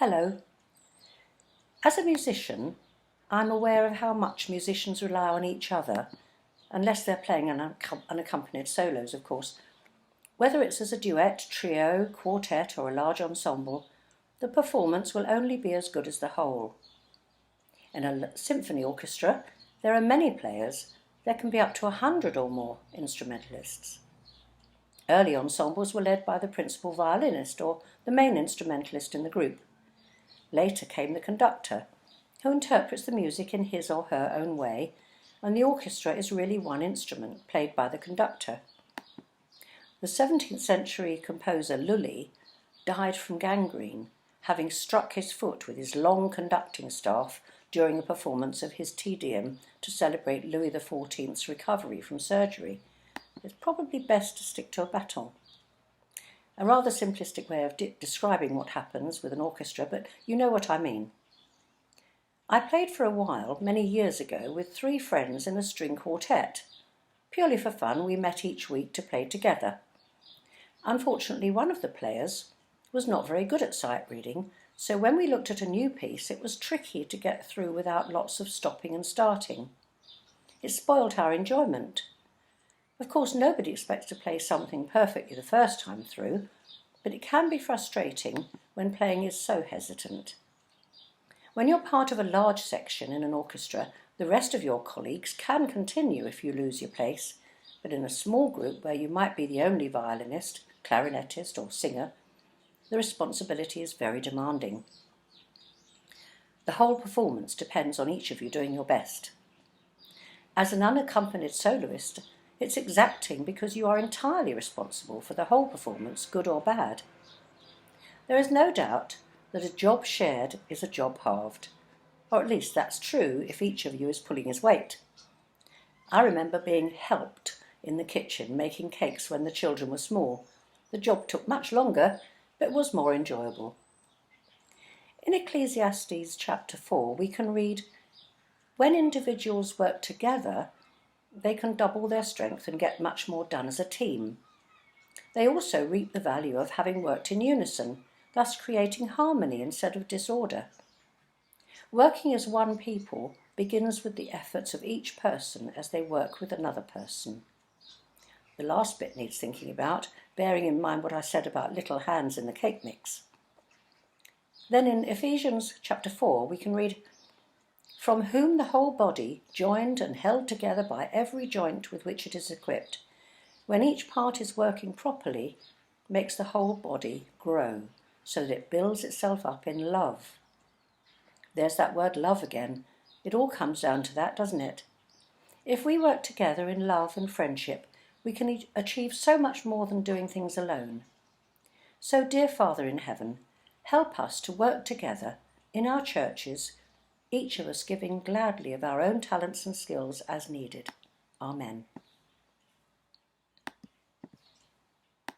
Hello. As a musician, I'm aware of how much musicians rely on each other, unless they're playing unaccompanied solos, of course. Whether it's as a duet, trio, quartet or a large ensemble, the performance will only be as good as the whole. In a symphony orchestra, there are many players. There can be up to 100 or more instrumentalists. Early ensembles were led by the principal violinist or the main instrumentalist in the group. Later came the conductor, who interprets the music in his or her own way, and the orchestra is really one instrument, played by the conductor. The 17th century composer Lully died from gangrene, having struck his foot with his long conducting staff during a performance of his Te Deum to celebrate Louis XIV's recovery from surgery. It's probably best to stick to a baton. A rather simplistic way of describing what happens with an orchestra, but you know what I mean. I played for a while, many years ago, with 3 friends in a string quartet. Purely for fun, we met each week to play together. Unfortunately, one of the players was not very good at sight reading, so when we looked at a new piece, it was tricky to get through without lots of stopping and starting. It spoiled our enjoyment. Of course, nobody expects to play something perfectly the first time through, but it can be frustrating when playing is so hesitant. When you're part of a large section in an orchestra, the rest of your colleagues can continue if you lose your place, but in a small group where you might be the only violinist, clarinetist or singer, the responsibility is very demanding. The whole performance depends on each of you doing your best. As an unaccompanied soloist, it's exacting because you are entirely responsible for the whole performance, good or bad. There is no doubt that a job shared is a job halved, or at least that's true if each of you is pulling his weight. I remember being helped in the kitchen making cakes when the children were small. The job took much longer, but was more enjoyable. In Ecclesiastes chapter 4, we can read, "When individuals work together, they can double their strength and get much more done as a team. They also reap the value of having worked in unison, thus creating harmony instead of disorder. Working as one people begins with the efforts of each person as they work with another person." The last bit needs thinking about, bearing in mind what I said about little hands in the cake mix. Then in Ephesians chapter 4, we can read, "From whom the whole body, joined and held together by every joint with which it is equipped, when each part is working properly, makes the whole body grow, so that it builds itself up in love." There's that word love again. It all comes down to that, doesn't it? If we work together in love and friendship, we can achieve so much more than doing things alone. So, dear Father in heaven, help us to work together in our churches, each of us giving gladly of our own talents and skills as needed. Amen.